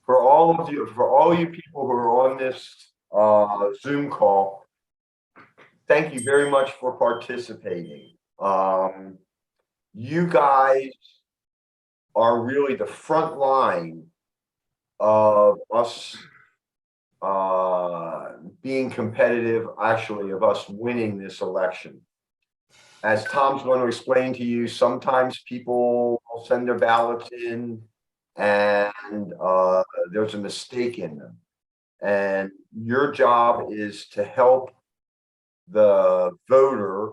for all you people who are on this Zoom call, thank you very much for participating. You guys are really the front line of us being competitive, actually, of us winning this election. As Tom's going to explain to you, sometimes people send their ballots in and there's a mistake in them. And your job is to help the voter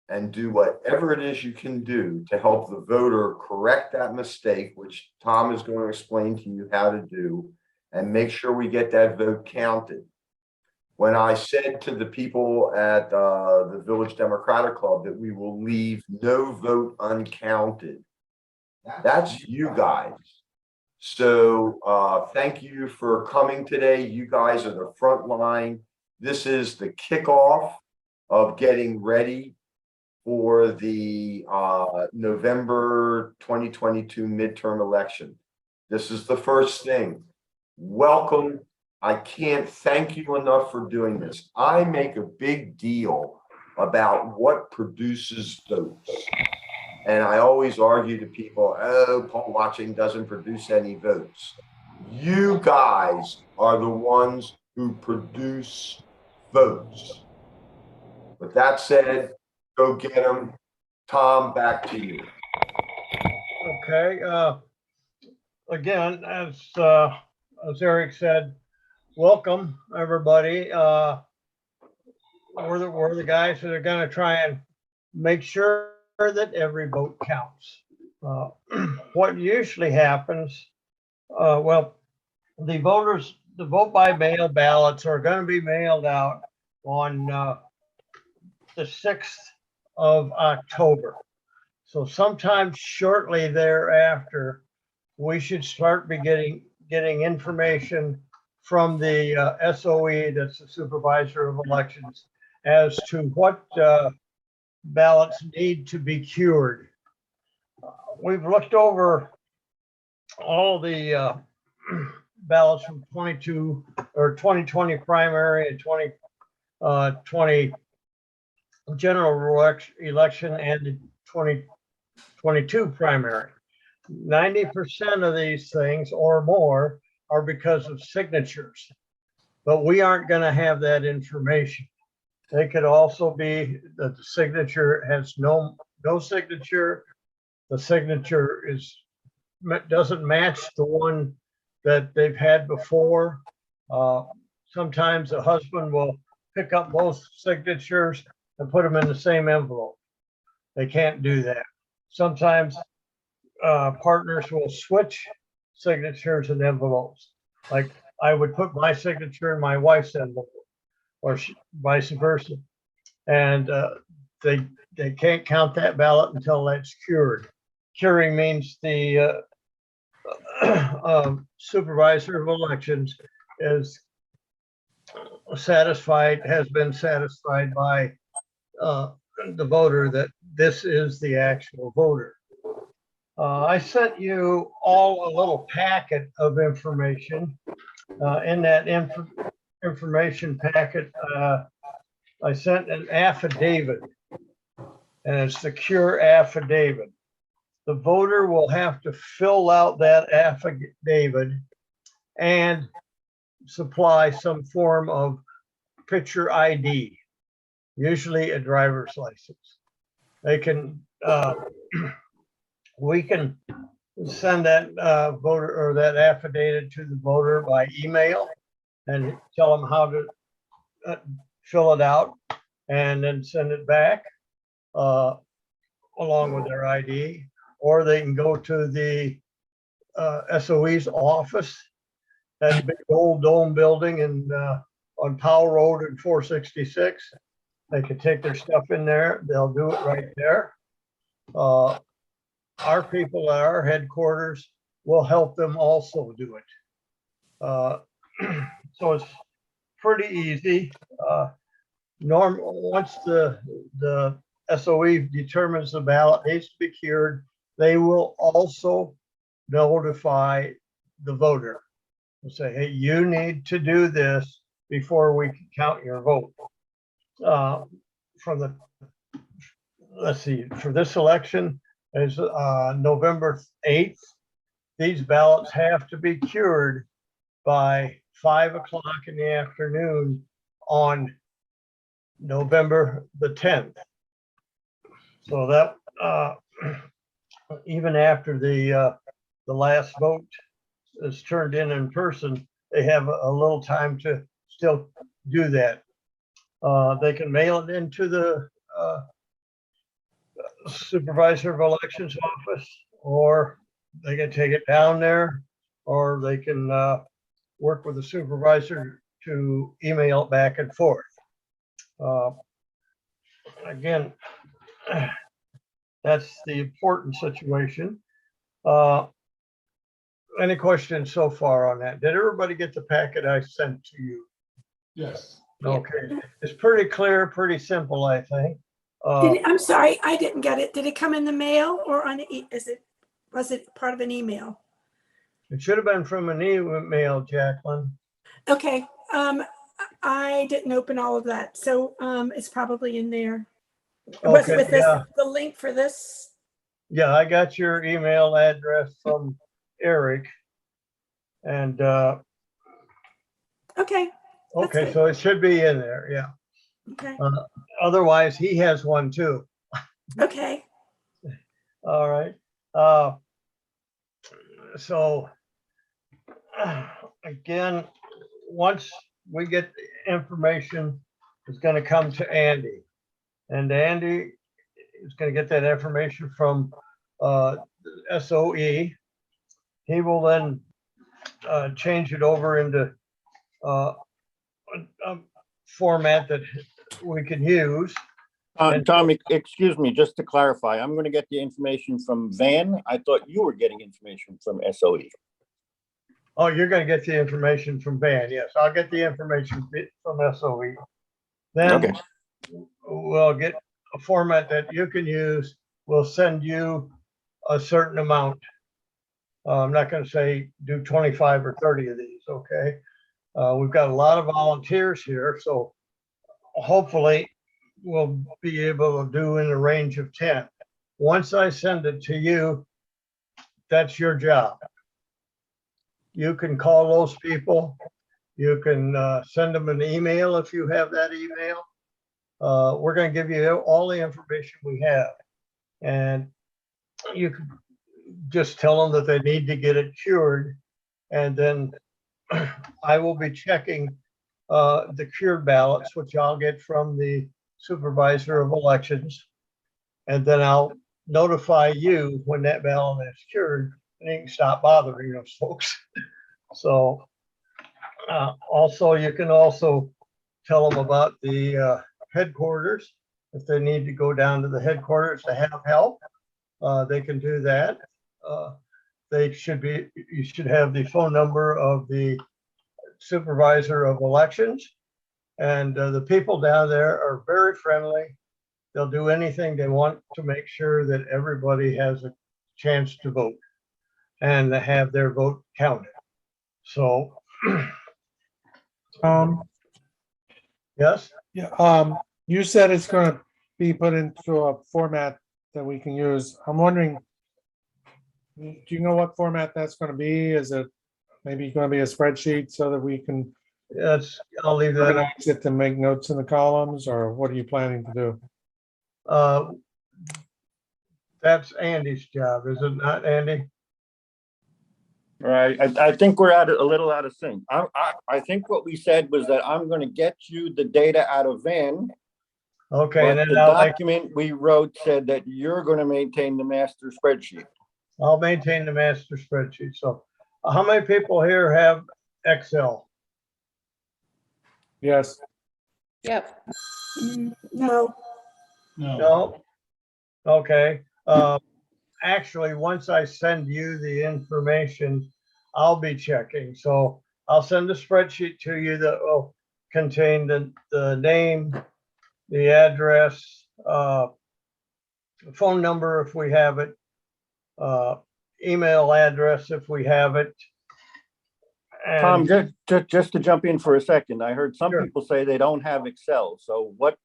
and do whatever it is you can do to help the voter correct that mistake, which Tom is going to explain to you how to do, and make sure we get that vote counted. When I said to the people at the Village Democratic Club that we will leave no vote uncounted, that's you guys. So thank you for coming today. You guys are the front line. This is the kickoff of getting ready for the November 2022 midterm election. This is the first thing. Welcome. I can't thank you enough for doing this. I make a big deal about what produces votes. And I always argue to people, oh, poll watching doesn't produce any votes. You guys are the ones who produce votes. With that said, go get them. Tom, back to you. Okay. Again, as Eric said, welcome everybody. We're the guys that are going to try and make sure that every vote counts. What usually happens, well, the vote by mail ballots are going to be mailed out on the 6th of October. So sometime shortly thereafter, we should start getting information from the SOE, that's the Supervisor of Elections, as to what ballots need to be cured. We've looked over all the ballots from 2020 primary and 2020 general election and the 2022 primary. 90% of these things or more are because of signatures, but we aren't going to have that information. They could also be that the signature has no signature. The signature doesn't match the one that they've had before. Sometimes the husband will pick up both signatures and put them in the same envelope. They can't do that. Sometimes partners will switch signatures and envelopes. Like I would put my signature in my wife's envelope, or vice versa. And they can't count that ballot until that's cured. Curing means the Supervisor of Elections is has been satisfied by the voter that this is the actual voter. I sent you all a little packet of information. In that information packet, I sent an affidavit, and it's the cure affidavit. The voter will have to fill out that affidavit and supply some form of picture ID, usually a driver's license. They can, we can send that voter or that affidavit to the voter by email and tell them how to fill it out and then send it back along with their ID, or they can go to the SOE's office, that big old dome building in on Powell Road and 466. They can take their stuff in there. They'll do it right there. Our people at our headquarters will help them also do it. So it's pretty easy. Once the SOE determines the ballot needs to be cured, they will also notify the voter. We'll say, hey, you need to do this before we can count your vote. From the, let's see, for this election is November 8th. These ballots have to be cured by 5 o'clock in the afternoon on November the 10th. So that even after the last vote is turned in person, they have a little time to still do that. They can mail it into the supervisor of elections office, or they can take it down there, or they can work with the supervisor to email it back and forth. Again, that's the important situation. Any questions so far on that? Did everybody get the packet I sent to you? Yes. Okay, it's pretty clear, pretty simple, I think. I'm sorry, I didn't get it. Did it come in the mail or on was it part of an email? It should have been from an email, Jacqueline. Okay, I didn't open all of that, so it's probably in there. Was it Okay, with this, yeah. the link for this? Yeah, I got your email address from Eric. And Okay, okay, good. so it should be in there, yeah. okay, Otherwise, he has one too. okay. All right. So again, once we get the information, it's going to come to Andy, and Andy is going to get that information from SOE. He will then change it over into a format that we can use. Tommy, excuse me, just to clarify, I'm going to get the information from Van. I thought you were getting information from SOE. Oh, you're going to get the information from Van. Yes, I'll get the information from SOE. Then Okay. we'll get a format that you can use. We'll send you a certain amount. I'm not going to say do 25 or 30 of these, okay? We've got a lot of volunteers here, so hopefully we'll be able to do in the range of 10. Once I send it to you, that's your job. You can call those people. You can send them an email if you have that email. We're going to give you all the information we have. And you can just tell them that they need to get it cured. And then I will be checking the cured ballots, which I'll get from the supervisor of elections. And then I'll notify you when that ballot is cured, and you can stop bothering those folks. So also, you can also tell them about the headquarters. If they need to go down to the headquarters to have help, they can do that. You should have the phone number of the supervisor of elections. And the people down there are very friendly. They'll do anything they want to make sure that everybody has a chance to vote and to have their vote counted. So, yes, Yeah, you said it's gonna be put into a format that we can use. I'm wondering, do you know what format that's gonna be? Is it maybe gonna be a spreadsheet so that we can I'll leave that. organize it to make notes in the columns, or what are you planning to do? That's Andy's job, is it not, Andy? Right. I think we're a little out of sync. I think what we said was that I'm going to get you the data out of Van. Okay, and But then the document we wrote said that you're going to maintain the master spreadsheet. I'll maintain the master spreadsheet. So how many people here have Excel? Yes, Yep. No, No? Okay. Actually, once I send you the information, I'll be checking. So I'll send a spreadsheet to you that will contain the name, the address, phone number if we have it, email address if we have it, Tom, And just to jump in for a second, I heard some Sure. people say they don't have Excel. So what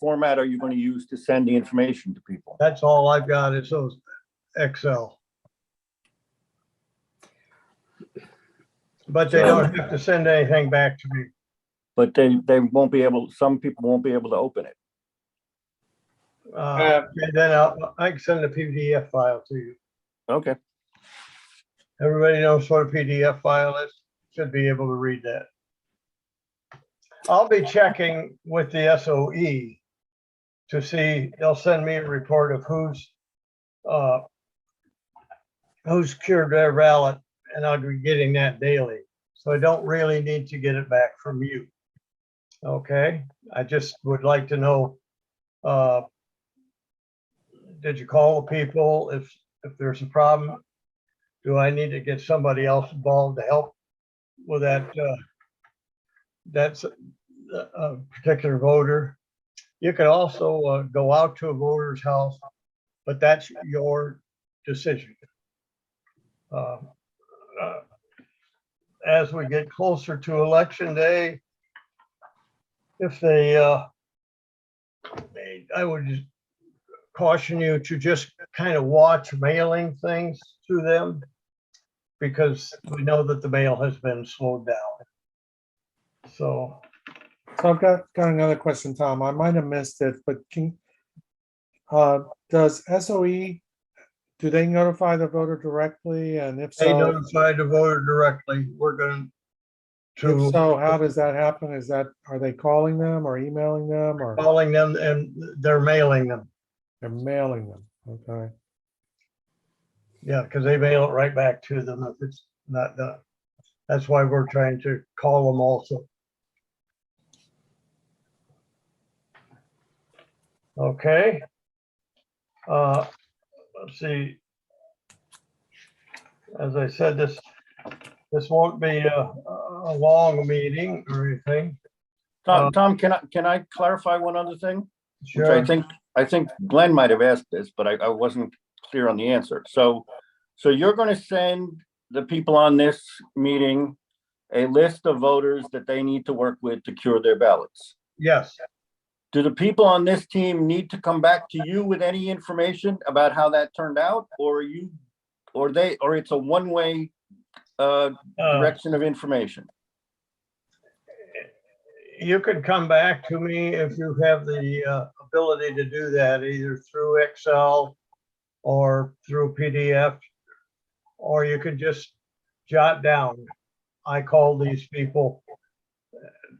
format are you going to use to send the information to people? that's all I've got is those Excel. But they don't have to send anything back to me. But they won't be able, some people won't be able to open it. And then I can send a PDF file to you. Okay. Everybody knows what a PDF file is, should be able to read that. I'll be checking with the SOE to see, they'll send me a report of who's cured their ballot, and I'll be getting that daily. So I don't really need to get it back from you. Okay, I just would like to know, did you call the people? If there's a problem, do I need to get somebody else involved to help with that? That's a particular voter. You can also go out to a voter's house, but that's your decision. As we get closer to election day, if I would just caution you to just kind of watch mailing things to them, because we know that the mail has been slowed down. So So I've got another question, Tom. I might have missed it, but does SOE, do they notify the voter directly? And if they so, notified the voter directly. We're going to if so, how does that happen? Are they calling them or emailing them or calling them, and they're mailing them. they're mailing them? Okay. Yeah, because they mail it right back to them if it's not done. That's why we're trying to call them also. Okay. Let's see. As I said, this won't be a long meeting or anything. Tom, can I clarify one other thing? Which Sure. I think Glenn might have asked this, but I wasn't clear on the answer. So you're going to send the people on this meeting a list of voters that they need to work with to cure their ballots. Yes. Do the people on this team need to come back to you with any information about how that turned out, or it's a one-way direction of information? You could come back to me if you have the ability to do that, either through Excel or through PDF, or you could just jot down, I called these people.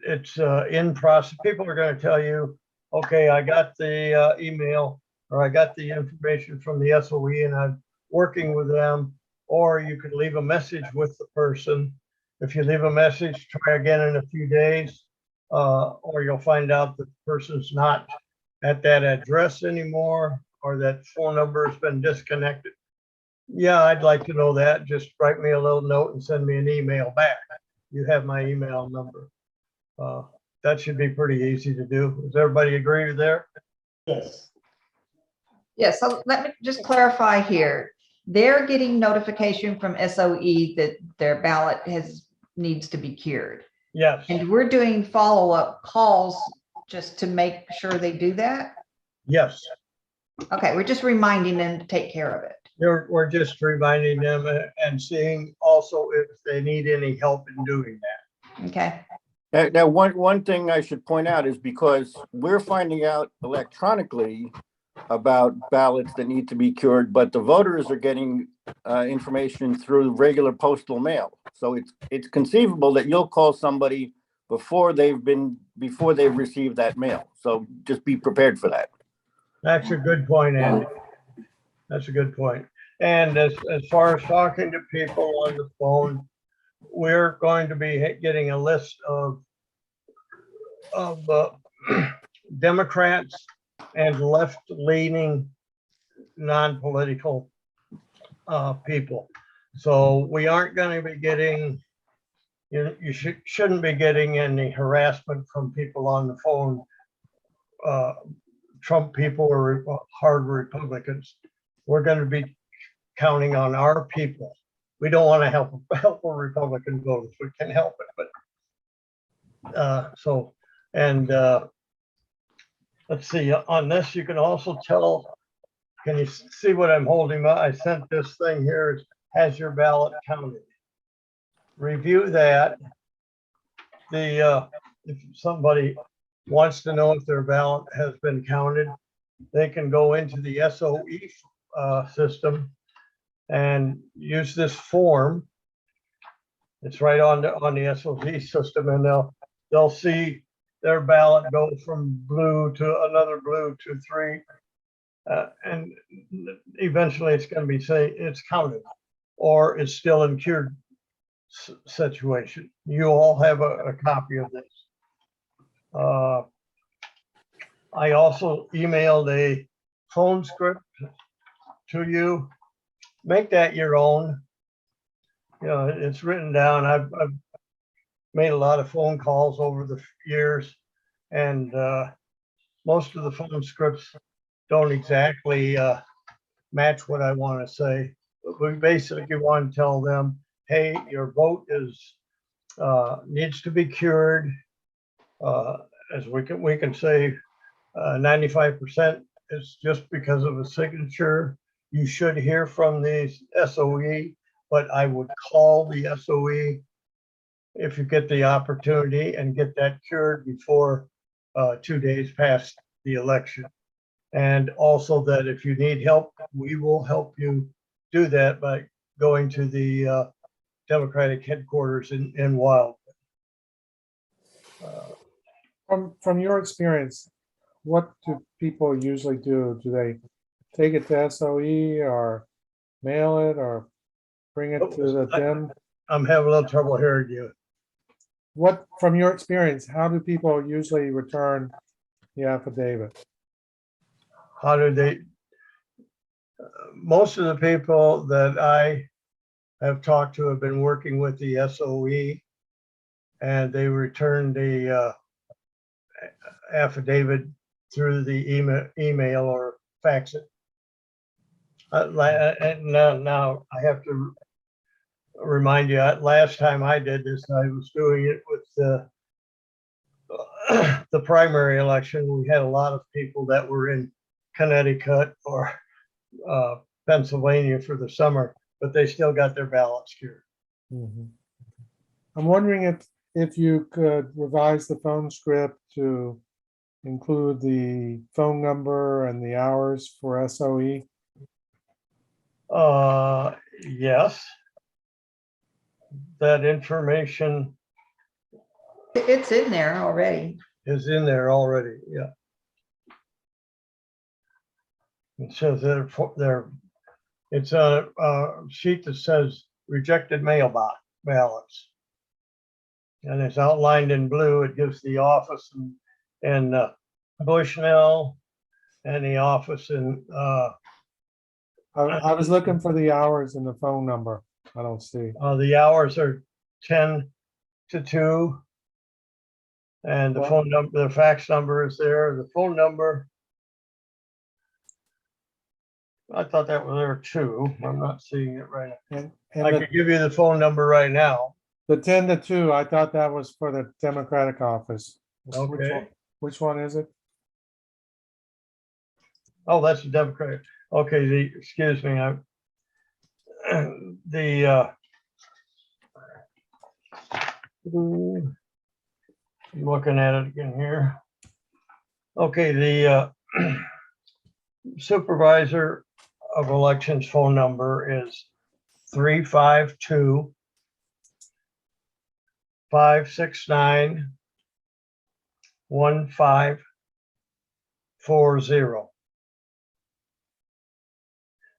It's in process. People are going to tell you, okay, I got the email, or I got the information from the SOE and I'm working with them. Or you could leave a message with the person. If you leave a message, try again in a few days, or you'll find out that the person's not at that address anymore, or that phone number has been disconnected. Yeah, I'd like to know that. Just write me a little note and send me an email back. You have my email number. That should be pretty easy to do. Does everybody agree there? Yes. Yes, so let me just clarify here. They're getting notification from SOE that their ballot needs to be cured. Yes. And we're doing follow-up calls just to make sure they do that? Yes. Okay, we're just reminding them to take care of it. We're just reminding them and seeing also if they need any help in doing that. Okay. Now, one thing I should point out is because we're finding out electronically about ballots that need to be cured, but the voters are getting information through regular postal mail. So it's conceivable that you'll call somebody before they've received that mail. So just be prepared for that. That's a good point, Andy. That's a good point. And as far as talking to people on the phone, we're going to be getting a list of Democrats and left-leaning, non-political people. So we aren't going to be getting, you shouldn't be getting any harassment from people on the phone, Trump people or hard Republicans. We're going to be counting on our people. we don't want to help a Republican vote if we can help it, but let's see, on this, you can also tell, can you see what I'm holding up? I sent this thing here, it has your ballot counted. Review that. If somebody wants to know if their ballot has been counted, they can go into the SOE system and use this form. It's right on the SOE system, and they'll see their ballot go from blue to another blue to 3. And eventually it's going to be saying it's counted or it's still in cured situation. You all have a copy of this. I also emailed a phone script to you. Make that your own. You know, it's written down. I've made a lot of phone calls over the years, and most of the phone scripts don't exactly match what I want to say. But we basically want to tell them, hey, your vote is needs to be cured. As we can say 95% is just because of a signature. You should hear from the SOE, but I would call the SOE if you get the opportunity and get that cured before 2 days past the election. And also that if you need help, we will help you do that by going to the Democratic headquarters in Wildwood. From your experience, what do people usually do? Do they take it to SOE or mail it or bring it to the Dem? I'm having a little trouble hearing you. What, from your experience, how do people usually return the affidavit? How do they? Most of the people that I have talked to have been working with the SOE, and they return the affidavit through the email or fax it. And now I have to remind you, last time I did this, I was doing it with the primary election. We had a lot of people that were in Connecticut or Pennsylvania for the summer, but they still got their ballots cured. Mhm. I'm wondering if you could revise the phone script to include the phone number and the hours for SOE. Yes. That information It's in there already. is in there already, yeah. It says that it's a sheet that says rejected mail ballots. And it's outlined in blue. It gives the office in Bushnell and the office in I was looking for the hours and the phone number. I don't see. the hours are 10 to 2. And the What? phone number, the fax number is there. The phone number, I thought that was there too. I'm not seeing it right now. And I the, could give you the phone number right now. the 10 to 2, I thought that was for the Democratic office. Okay. Which one is it? Oh, that's the Democratic. Okay, excuse me. I'm looking at it again here. Okay, the supervisor of elections phone number is 352-569-1540.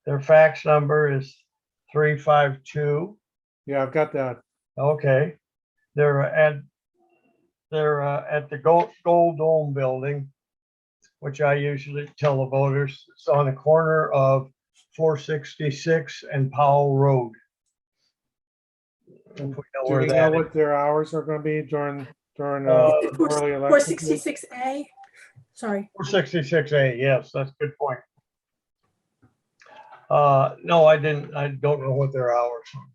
Their fax number is 352. Yeah, I've got that. Okay. They're at the Gold Dome building, which I usually tell the voters. It's on the corner of 466 and Powell Road. If we know Do where we know that is. what their hours are going to be during Uh, early election? 466A, sorry. 466A, yes, that's a good point. No, I didn't. I don't know what their hours are.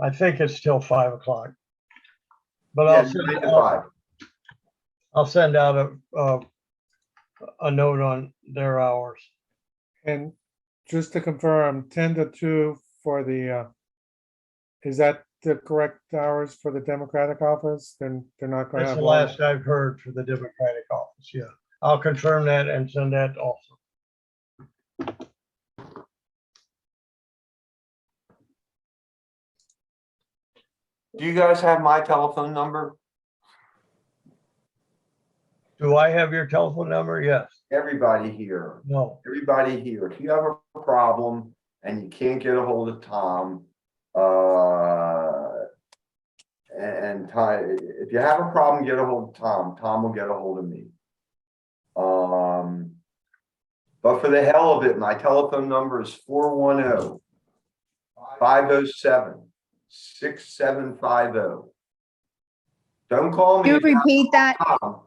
I think it's till 5 o'clock. But Yeah, 9 to 5. I'll send out a note on their hours. And just to confirm, 10 to 2 for the, is that the correct hours for the Democratic office? Then they're not gonna That's have the long. last I've heard for the Democratic office, yeah. I'll confirm that and send that also. Do you guys have my telephone number? Do I have your telephone number? Yes. Everybody here, No. everybody here, if you have a problem and you can't get a hold of Tom, and Ty, if you have a problem, get a hold of Tom. Tom will get a hold of me. But for the hell of it, my telephone number is 410-507-6750. Don't call me. Can you if you have repeat that? Tom.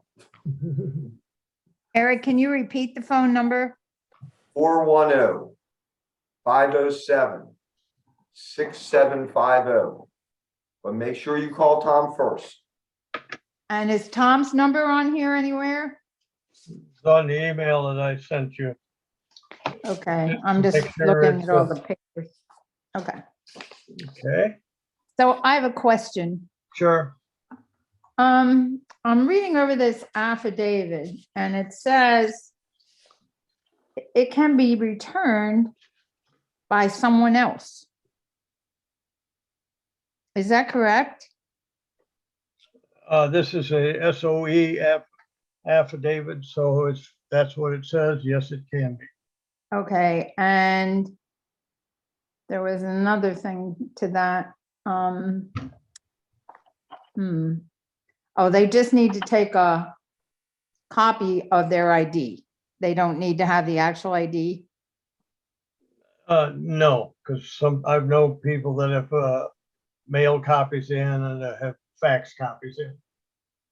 Eric, can you repeat the phone number? 410-507-6750. But make sure you call Tom first. And is Tom's number on here anywhere? It's on the email that I sent you. Okay, I'm just Make sure looking it's, at all the pictures. Okay, Okay, so I have a question. sure. I'm reading over this affidavit and it says it can be returned by someone else. Is that correct? This is a SOE affidavit, so that's what it says. Yes, it can be. Okay, and there was another thing to that. Oh, they just need to take a copy of their ID. They don't need to have the actual ID. No, because I've known people that have mailed copies in and that have fax copies in.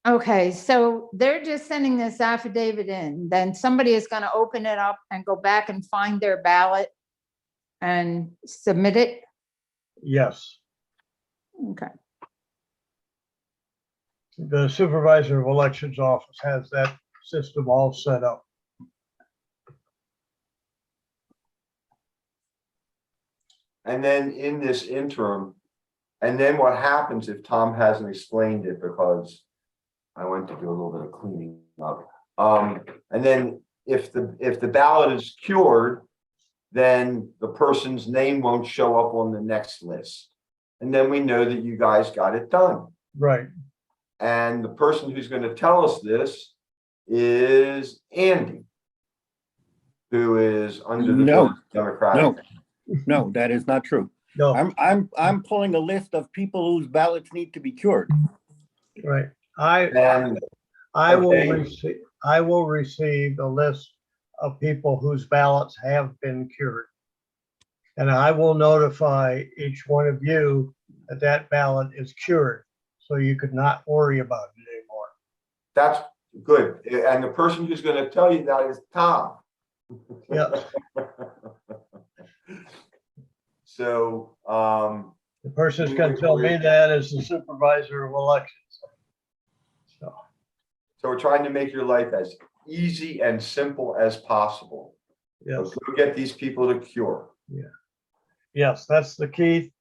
Okay, so they're just sending this affidavit in, then somebody is gonna open it up and go back and find their ballot and submit it? Yes, Okay, the supervisor of elections office has that system all set up. And then in this interim, and then what happens if Tom hasn't explained it, because I went to do a little bit of cleaning up. And then if the ballot is cured, then the person's name won't show up on the next list. And then we know that you guys got it done. Right. And the person who's going to tell us this is Andy, who is under the No, Democratic. No, that is not true. No, I'm pulling a list of people whose ballots need to be cured. right. And I Okay. will receive a list of people whose ballots have been cured. And I will notify each one of you that that ballot is cured, so you could not worry about it anymore. that's good. And the person who's going to tell you that is Tom. Yes, So, the person who's gonna tell me that is the supervisor of elections. So, so we're trying to make your life as easy and simple as possible. So yes, go get these people to cure. yes, that's the key.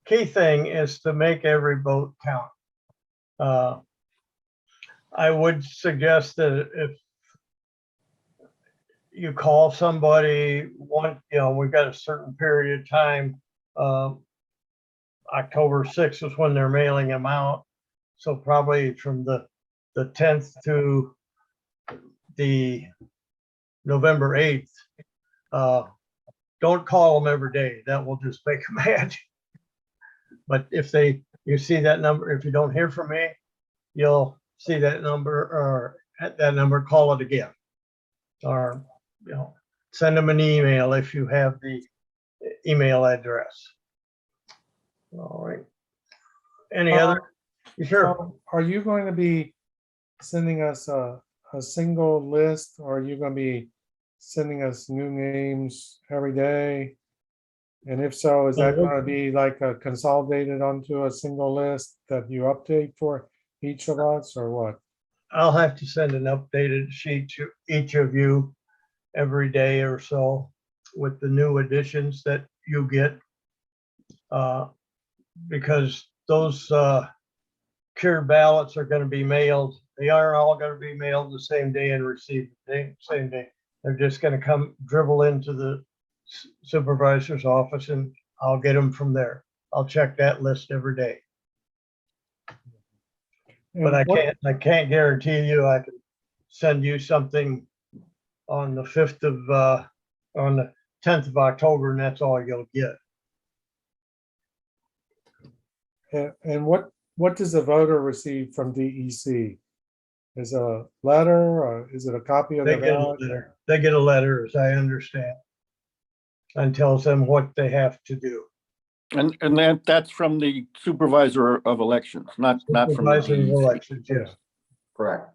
Key thing is to make every vote count. I would suggest that if you call somebody we've got a certain period of time. October 6th is when they're mailing them out. So probably from the 10th to the November 8th. Don't call them every day. That will just make them mad. But if you see that number, if you don't hear from me, you'll see that number or at that number, call it again. Or, send them an email if you have the email address. All right. Any other? Sure. Are you going to be sending us a single list, or are you going to be sending us new names every day? And if so, is that Mhm. gonna be like a consolidated onto a single list that you update for each of us or what? I'll have to send an updated sheet to each of you every day or so with the new additions that you get. Because those cured ballots are gonna be mailed. They are all gonna be mailed the same day and received the same day. They're just gonna come dribble into the supervisor's office and I'll get them from there. I'll check that list every day. But And what- I can't guarantee you I can send you something on the 5th of, on the 10th of October, and that's all you'll get. And what does a voter receive from DEC? Is a letter or is it a copy of They the get a ballot? letter. They get a letter, as I understand, and tells them what they have to do. And that's from the supervisor of elections, not from the Supervisor of DEC. elections, yes. Correct.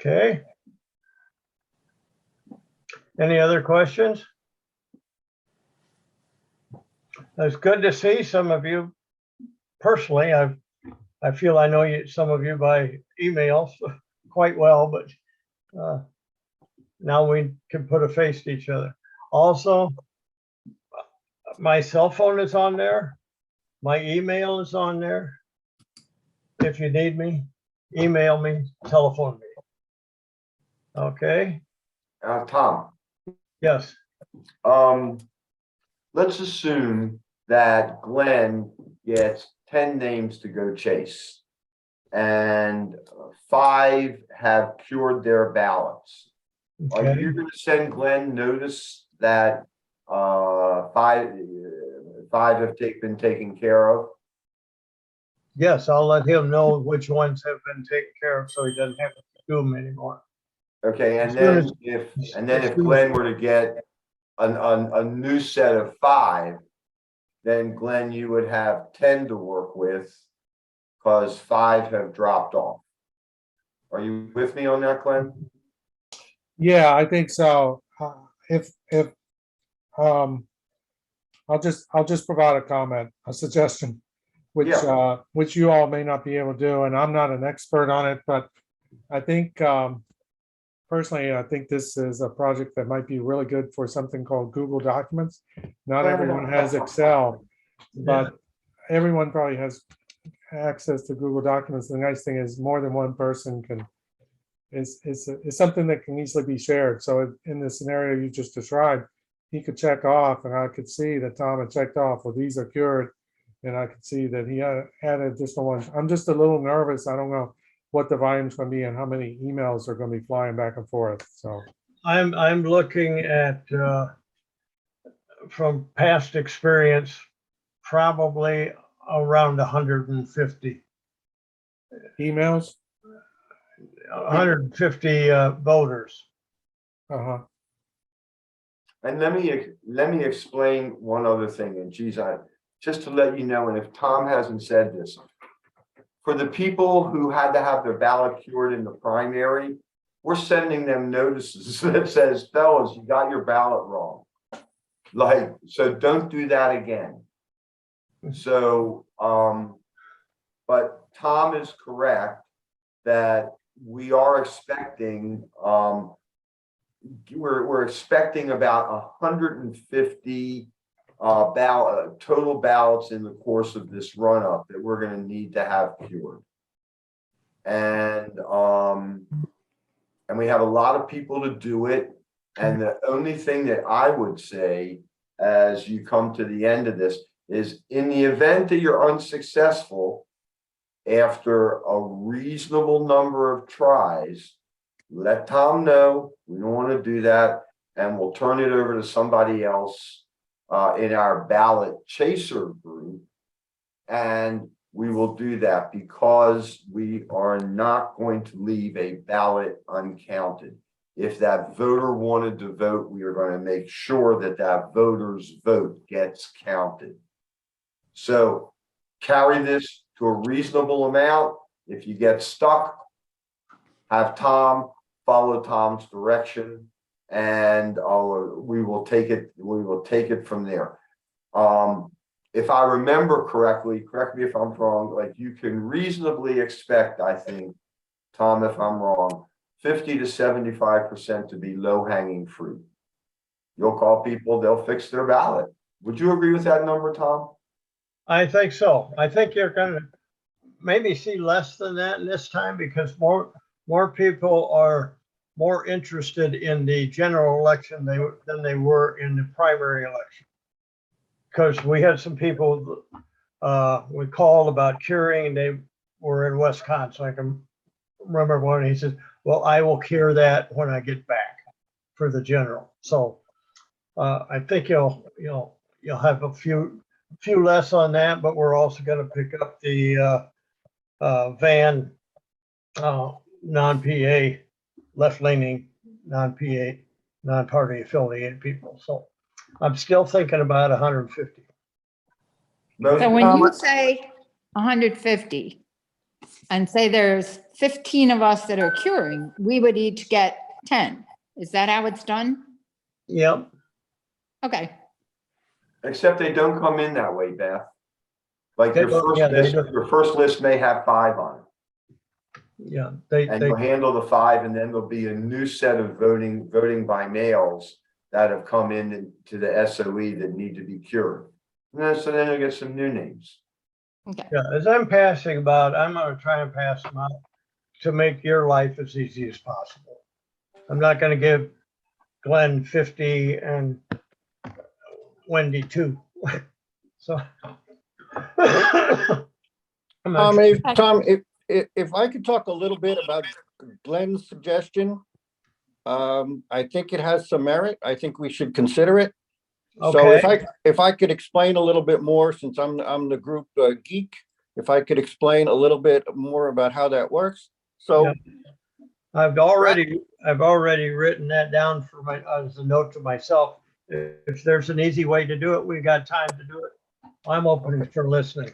Okay. Any other questions? It's good to see some of you personally. I feel I know you, some of you by email quite well, but now we can put a face to each other. Also, my cell phone is on there. My email is on there. If you need me, email me, telephone me. Okay, Tom, yes, let's assume that Glenn gets 10 names to go chase. And 5 have cured their ballots. Are okay. you gonna send Glenn notice that 5 have been taken care of? Yes, I'll let him know which ones have been taken care of so he doesn't have to do them anymore. Okay, and As soon then as- if Glenn were to get a new set of 5, then Glenn, you would have 10 to work with, because 5 have dropped off. Are you with me on that, Glenn? Yeah, I think so. If, I'll just provide a comment, a suggestion, which, Yeah. which you all may not be able to do, and I'm not an expert on it, but I think, personally, I think this is a project that might be really good for something called Google Documents. Not everyone has Excel, but everyone probably has access to Google Documents. The nice thing is more than one person can, is something that can easily be shared. So in the scenario you just described, he could check off and I could see that Tom had checked off, well, these are cured. And I could see that he had additional ones. I'm just a little nervous. I don't know what the volume's gonna be and how many emails are gonna be flying back and forth, so. I'm looking at, from past experience, probably around 150. Emails? 150 voters. Uh-huh. And let me explain one other thing, and geez, just to let you know, and if Tom hasn't said this, for the people who had to have their ballot cured in the primary, we're sending them notices that says, fellas, you got your ballot wrong. Like, so don't do that again. So, but Tom is correct that we are expecting, we're expecting about 150 total ballots in the course of this run up that we're going to need to have cured. And we have a lot of people to do it. And the only thing that I would say as you come to the end of this is, in the event that you're unsuccessful after a reasonable number of tries, let Tom know. We don't want to do that, and we'll turn it over to somebody else in our ballot chaser group, and we will do that, because we are not going to leave a ballot uncounted. If that voter wanted to vote, we are going to make sure that that voter's vote gets counted. So carry this to a reasonable amount. If you get stuck, have Tom follow Tom's direction, and we will take it from there. If I remember correctly, correct me if I'm wrong, like you can reasonably expect, I think, Tom, if I'm wrong, 50 to 75% to be low hanging fruit. You'll call people, they'll fix their ballot. Would you agree with that number, Tom? I think so. I think you're gonna maybe see less than that this time because more people are more interested in the general election than they were in the primary election. Because we had some people we called about curing, and they were in Wisconsin. I can remember one. He says, "Well, I will cure that when I get back for the general." So I think you'll have a few less on that, but we're also going to pick up the van non-PA, left-leaning, non-PA, non-party affiliated people. So I'm still thinking about 150. So when you say 150 and say there's 15 of us that are curing, we would each get 10. Is that how it's done? Yep. Okay. Except they don't come in that way, Beth. Like They don't- yeah, they don't. your first list may have 5 on it. Yeah, And you'll handle the 5, and then there'll be a new set of voting by mails that have come in to the SOE that need to be cured. And so then you'll get some new names. Okay. yeah. As I'm passing about, I'm going to try and pass them out to make your life as easy as possible. I'm not going to give Glenn 50 and Wendy 2. So. I'm not- Tom, if I could talk a little bit about Glenn's suggestion, I think it has some merit. I think we should consider it. So Okay. if I could explain a little bit more, since I'm the group geek, if I could explain a little bit more about how that works. So Yeah. I've already written that down for as a note to myself. If there's an easy way to do it, we got time to do it. I'm open for listening.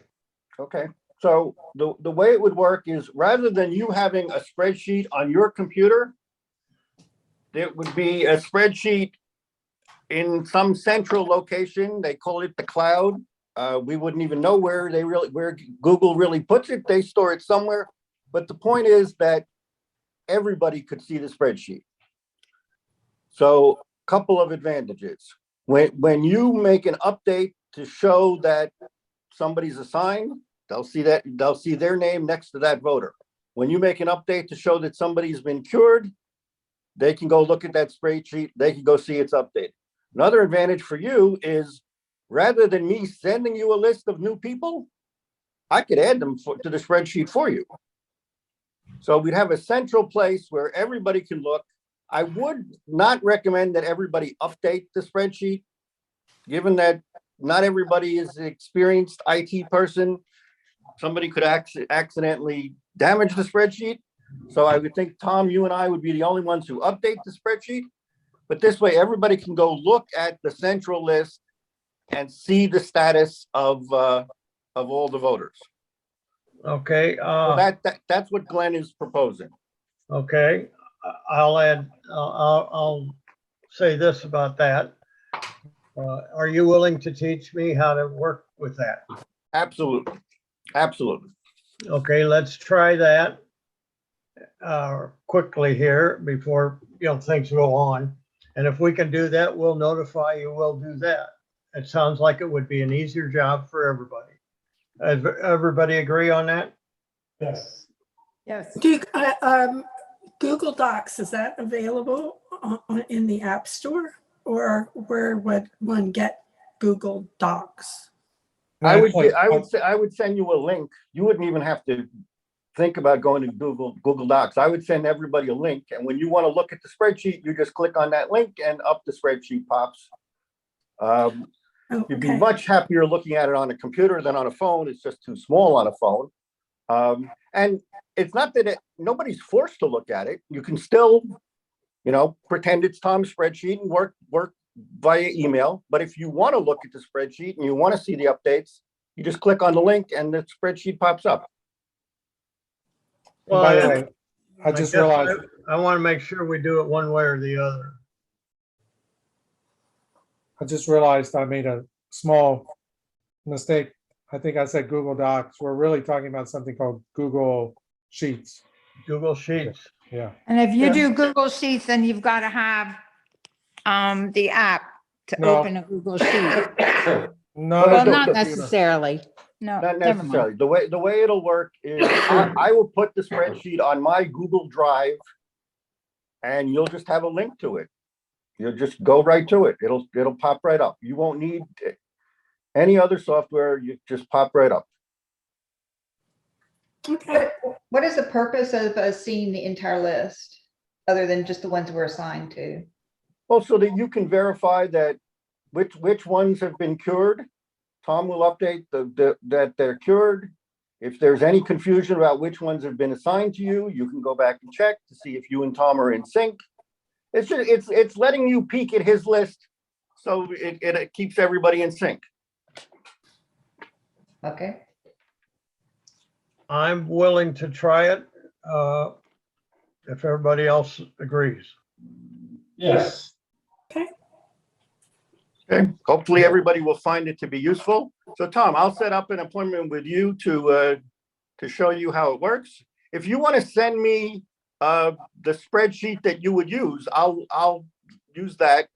okay, so the way it would work is rather than you having a spreadsheet on your computer, there would be a spreadsheet in some central location. They call it the cloud. We wouldn't even know where Google really puts it. They store it somewhere. But the point is that everybody could see the spreadsheet. So a couple of advantages. When you make an update to show that somebody's assigned, they'll see their name next to that voter. When you make an update to show that somebody's been cured, they can go look at that spreadsheet. They can go see it's updated. Another advantage for you is rather than me sending you a list of new people, I could add them to the spreadsheet for you. So we'd have a central place where everybody can look. I would not recommend that everybody update the spreadsheet, given that not everybody is an experienced IT person. Somebody could accidentally damage the spreadsheet. So I would think, Tom, you and I would be the only ones who update the spreadsheet. But this way, everybody can go look at the central list and see the status of all the voters. Okay. So that's what Glenn is proposing. Okay. I'll add. I'll say this about that. Are you willing to teach me how to work with that? Absolutely. Absolutely. Okay, let's try that quickly here before things go on. And if we can do that, we'll notify you. We'll do that. It sounds like it would be an easier job for everybody. Everybody agree on that? Yes. Yes. Google Docs, is that available in the App Store, or where would one get Google Docs? I would send you a link. You wouldn't even have to think about going to Google Docs. I would send everybody a link. And when you want to look at the spreadsheet, you just click on that link and up the spreadsheet pops. You'd be much happier looking at it on a computer than on a phone. It's just too small on a phone. And it's not that nobody's forced to look at it. You can still, pretend it's Tom's spreadsheet and work via email. But if you want to look at the spreadsheet and you want to see the updates, you just click on the link and the spreadsheet pops up. By the way, I just realized, I want to make sure we do it one way or the other. I just realized I made a small mistake. I think I said Google Docs. We're really talking about something called Google Sheets. Google Sheets. Yeah. And if you Yeah. do Google Sheets, then you've got to have the app to No. open a Google Sheet. Not Well, on the not computer. necessarily. No, Not never mind. necessarily. The way it'll work is I will put the spreadsheet on my Google Drive and you'll just have a link to it. You'll just go right to it. It'll pop right up. You won't need any other software. You just pop right up. Okay. What is the purpose of us seeing the entire list, other than just the ones we're assigned to? Well, so that you can verify that which ones have been cured. Tom will update that they're cured. If there's any confusion about which ones have been assigned to you, you can go back and check to see if you and Tom are in sync. It's letting you peek at his list, so it keeps everybody in sync. Okay, I'm willing to try it, if everybody else agrees. Yes. Okay, hopefully everybody will find it to be useful. So Tom, I'll set up an appointment with you to show you how it works. If you want to send me the spreadsheet that you would use, I'll use that.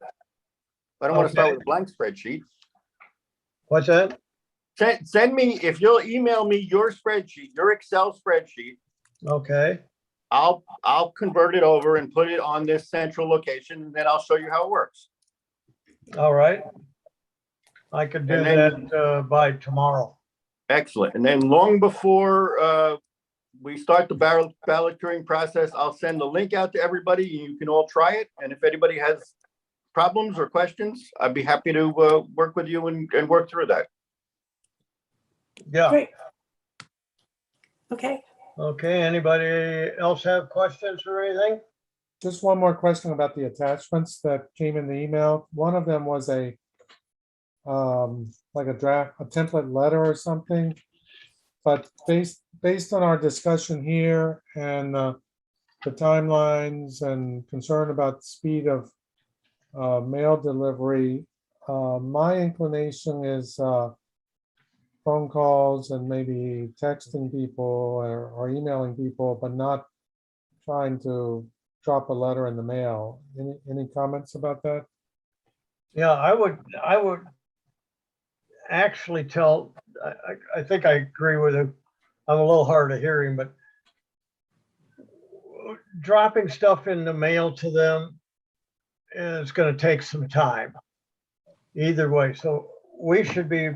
I don't want to start with a blank spreadsheet. What's that? Send me, if you'll email me your spreadsheet, your Excel spreadsheet, Okay, I'll convert it over and put it on this central location, and then I'll show you how it works. all right. I could do And then- that by tomorrow. Excellent. And then long before we start the ballot curing process, I'll send the link out to everybody. You can all try it. And if anybody has problems or questions, I'd be happy to work with you and work through that. Yeah, Great. Okay. okay. Anybody else have questions or anything? Just one more question about the attachments that came in the email. One of them was like a draft, a template letter or something. But based on our discussion here and the timelines and concern about speed of mail delivery, my inclination is phone calls and maybe texting people or emailing people, but not trying to drop a letter in the mail. Any comments about that? Yeah, I would actually tell, I think I agree with him. I'm a little hard of hearing, but dropping stuff in the mail to them is going to take some time either way. So we should be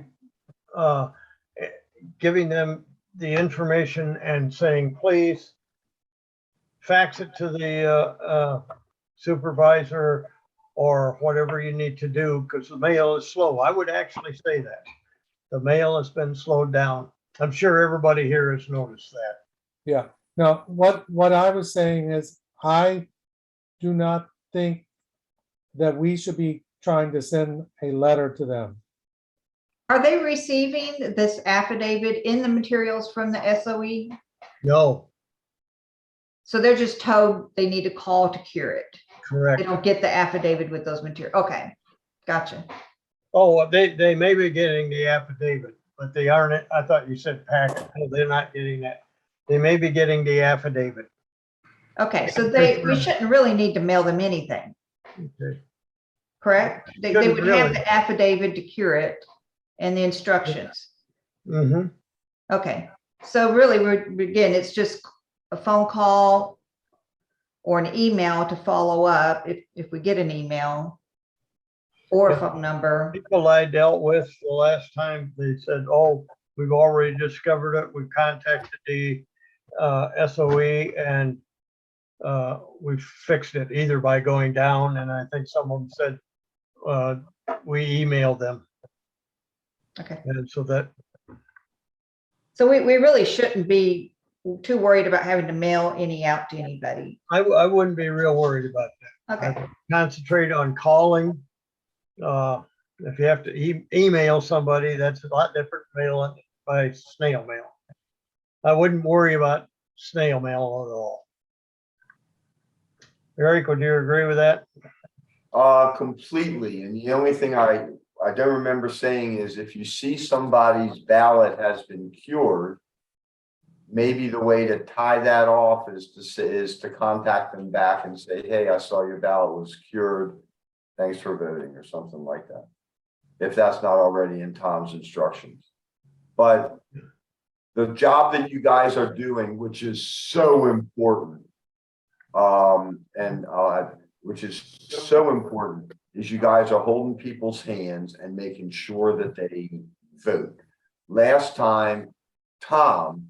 giving them the information and saying, please fax it to the supervisor or whatever you need to do, because the mail is slow. I would actually say that. The mail has been slowed down. I'm sure everybody here has noticed that. Yeah. Now, what I was saying is, I do not think that we should be trying to send a letter to them. are they receiving this affidavit in the materials from the SOE? No, So they're just told they need to call to cure it. They correct. don't get the affidavit with those materials. Okay, gotcha. Oh, they may be getting the affidavit, but they aren't, I thought you said packet. No, they're not getting that. They may be getting the affidavit. Okay, so we shouldn't really need to mail them anything, Okay. correct? They Shouldn't would have really. the affidavit to cure it and the instructions. Mm-hmm. Okay, so really, again, it's just a phone call or an email to follow up if we get an email or a Yeah. phone number. People I dealt with the last time, they said, oh, we've already discovered it. We've contacted the SOE and we fixed it either by going down, and I think some of them said we emailed them. Okay, And so that, so we really shouldn't be too worried about having to mail any out to anybody. I wouldn't be real worried about that. I Okay, would concentrate on calling. If you have to email somebody, that's a lot different than mailing by snail mail. I wouldn't worry about snail mail at all. Eric, would you agree with that? Completely. And the only thing I don't remember saying is if you see somebody's ballot has been cured, maybe the way to tie that off is to contact them back and say, hey, I saw your ballot was cured. Thanks for voting, or something like that. If that's not already in Tom's instructions. But the job that you guys are doing, which is so important, which is so important, is you guys are holding people's hands and making sure that they vote. Last time, Tom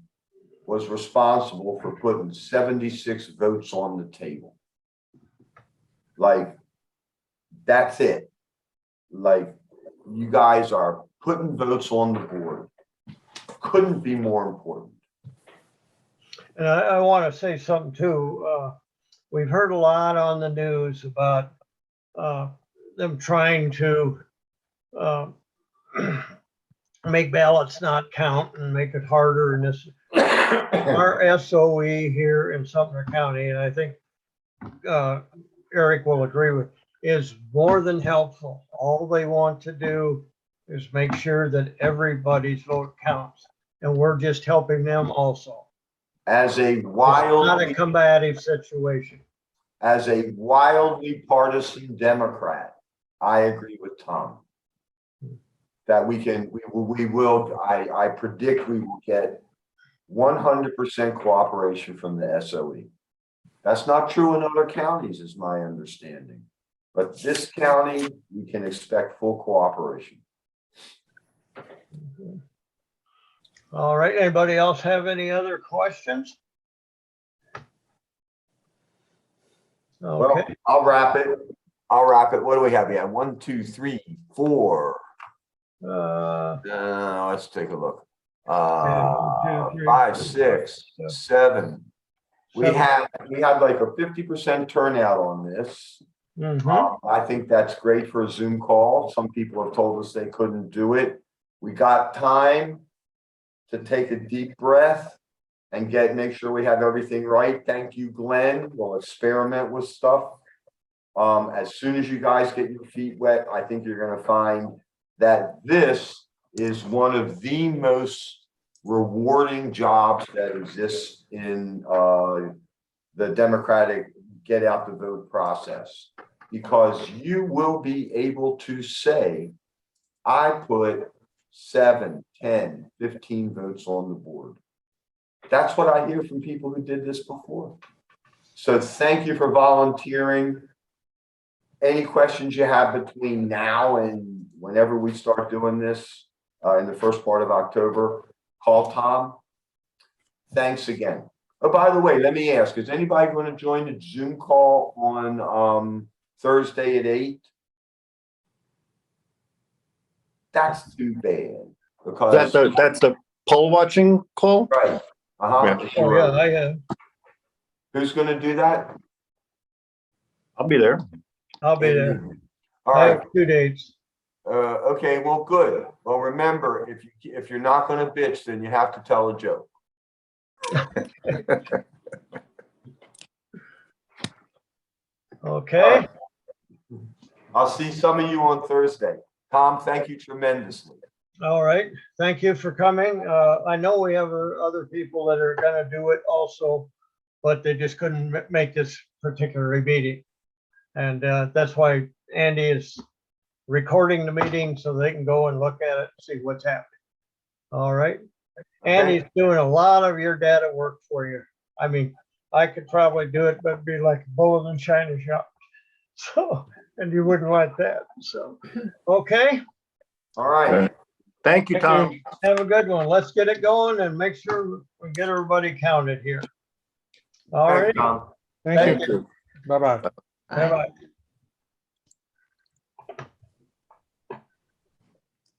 was responsible for putting 76 votes on the table. Like, that's it. Like, you guys are putting votes on the board. Couldn't be more important. And I want to say something too. We've heard a lot on the news about them trying to make ballots not count and make it harder. And this, our SOE here in Sumter County, and I think Eric will agree with, is more than helpful. All they want to do is make sure that everybody's vote counts. And we're just helping them also. As a It's not a wildly combative situation. partisan Democrat, I agree with Tom. That we will, I predict we will get 100% cooperation from the SOE. That's not true in other counties, is my understanding. But this county, we can expect full cooperation. All right, anybody else have any other questions? Well, Okay, I'll wrap it. What do we have here? 1, 2, 3, 4. Let's take a look. 1, 2, 3, 5, 6, 7. We had like a 50% turnout on this. I think that's great for a Zoom call. Some people have told us they couldn't do it. We got time to take a deep breath and make sure we have everything right. Thank you, Glenn. We'll experiment with stuff. As soon as you guys get your feet wet, I think you're going to find that this is one of the most rewarding jobs that exists in the Democratic get out the vote process, because you will be able to say, I put 7, 10, 15 votes on the board. That's what I hear from people who did this before. So thank you for volunteering. Any questions you have between now and whenever we start doing this in the first part of October, call Tom. Thanks again. Oh, by the way, let me ask, is anybody going to join the Zoom call on Thursday at 8? That's too bad. Because That's the poll watching call? right. Yeah. oh yeah, I have. Who's going to do that? I'll be there. I'll be there. All I right. have 2 dates. Okay, well, good. Well, remember, if you're not going to bitch, then you have to tell a joke. Okay, I'll see some of you on Thursday. Tom, thank you tremendously. all right. Thank you for coming. I know we have other people that are gonna do it also, but they just couldn't make this particular meeting. And that's why Andy is recording the meeting so they can go and look at it and see what's happening. All right. Andy's doing a lot of your data work for you. I mean, I could probably do it, but it'd be like a bullet in China shop. So, and you wouldn't like that. So, okay. All right. Thank you, Tom. Have a good one. Let's get it going and make sure we get everybody counted here. All right. Thanks, Tom. Thank Thank you. Bye-bye. Bye-bye.